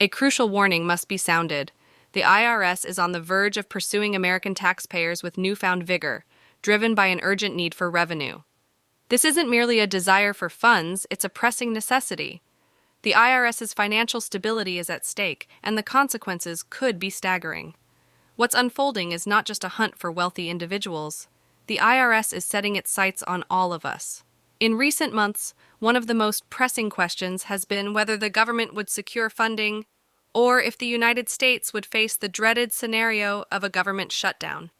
A crucial warning must be sounded. The IRS is on the verge of pursuing American taxpayers with newfound vigor, driven by an urgent need for revenue. This isn't merely a desire for funds, it's a pressing necessity. The IRS's financial stability is at stake, and the consequences could be staggering. What's unfolding is not just a hunt for wealthy individuals. The IRS is setting its sights on all of us. In recent months, one of the most pressing questions has been whether the government would secure funding or if the United States would face the dreaded scenario of a government shutdown.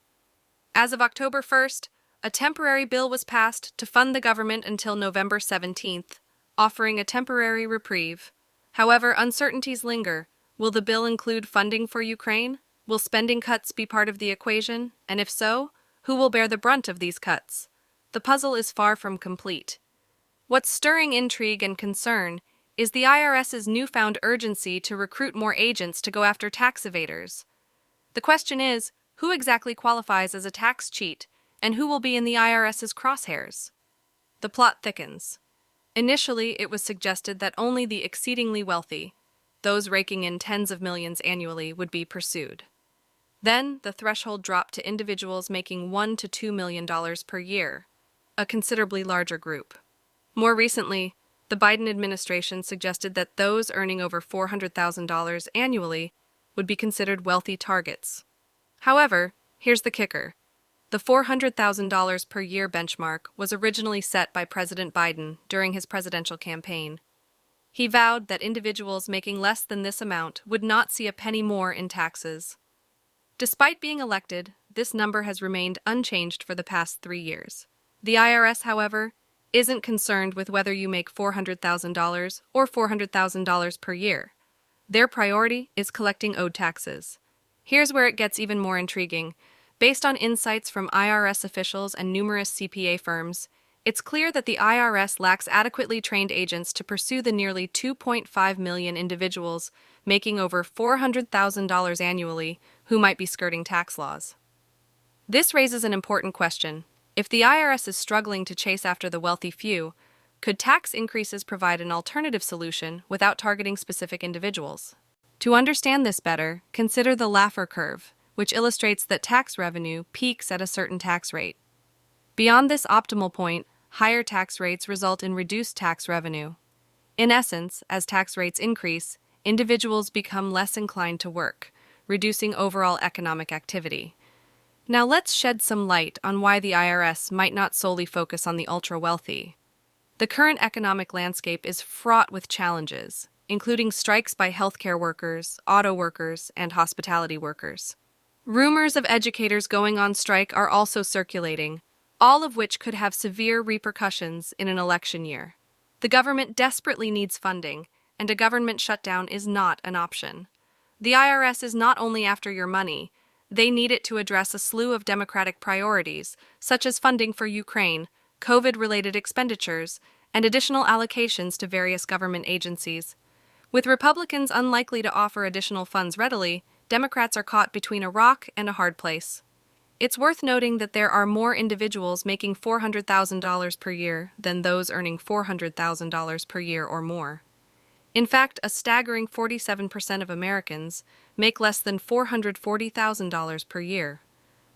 As of October 1st, a temporary bill was passed to fund the government until November 17th, offering a temporary reprieve. However, uncertainties linger. Will the bill include funding for Ukraine? Will spending cuts be part of the equation? And if so, who will bear the brunt of these cuts? The puzzle is far from complete. What's stirring intrigue and concern is the IRS's newfound urgency to recruit more agents to go after tax evaders. The question is, who exactly qualifies as a tax cheat, and who will be in the IRS's crosshairs? The plot thickens. Initially, it was suggested that only the exceedingly wealthy, those raking in tens of millions annually, would be pursued. Then, the threshold dropped to individuals making $1 to $2 million per year, a considerably larger group. More recently, the Biden administration suggested that those earning over $400,000 annually would be considered wealthy targets. However, here's the kicker. The $400,000 per year benchmark was originally set by President Biden during his presidential campaign. He vowed that individuals making less than this amount would not see a penny more in taxes. Despite being elected, this number has remained unchanged for the past 3 years. The IRS, however, isn't concerned with whether you make $400,000 or $400,000 per year. Their priority is collecting owed taxes. Here's where it gets even more intriguing. Based on insights from IRS officials and numerous CPA firms, it's clear that the IRS lacks adequately trained agents to pursue the nearly 2.5 million individuals making over $400,000 annually who might be skirting tax laws. This raises an important question. If the IRS is struggling to chase after the wealthy few, could tax increases provide an alternative solution without targeting specific individuals? To understand this better, consider the Laffer curve, which illustrates that tax revenue peaks at a certain tax rate. Beyond this optimal point, higher tax rates result in reduced tax revenue. In essence, as tax rates increase, individuals become less inclined to work, reducing overall economic activity. Now let's shed some light on why the IRS might not solely focus on the ultra-wealthy. The current economic landscape is fraught with challenges, including strikes by healthcare workers, auto workers, and hospitality workers. Rumors of educators going on strike are also circulating, all of which could have severe repercussions in an election year. The government desperately needs funding, and a government shutdown is not an option. The IRS is not only after your money, they need it to address a slew of democratic priorities, such as funding for Ukraine, COVID-related expenditures, and additional allocations to various government agencies. With Republicans unlikely to offer additional funds readily, Democrats are caught between a rock and a hard place. It's worth noting that there are more individuals making $400,000 per year than those earning $400,000 per year or more. In fact, a staggering 47% of Americans make less than $440,000 per year.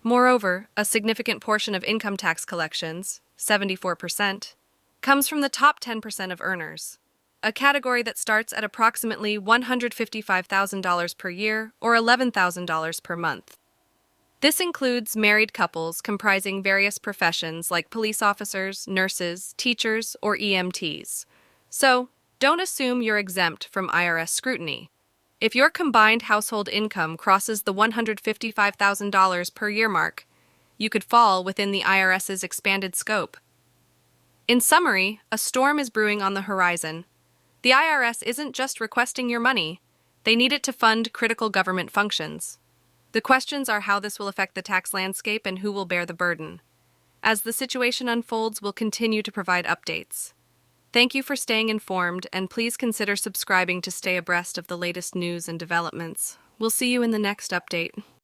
Moreover, a significant portion of income tax collections, 74%, comes from the top 10% of earners, a category that starts at approximately $155,000 per year or $11,000 per month. This includes married couples comprising various professions like police officers, nurses, teachers, or EMTs. So, don't assume you're exempt from IRS scrutiny. If your combined household income crosses the $155,000 per year mark, you could fall within the IRS's expanded scope. In summary, a storm is brewing on the horizon. The IRS isn't just requesting your money, they need it to fund critical government functions. The questions are how this will affect the tax landscape and who will bear the burden. As the situation unfolds, we'll continue to provide updates. Thank you for staying informed, and please consider subscribing to stay abreast of the latest news and developments. We'll see you in the next update.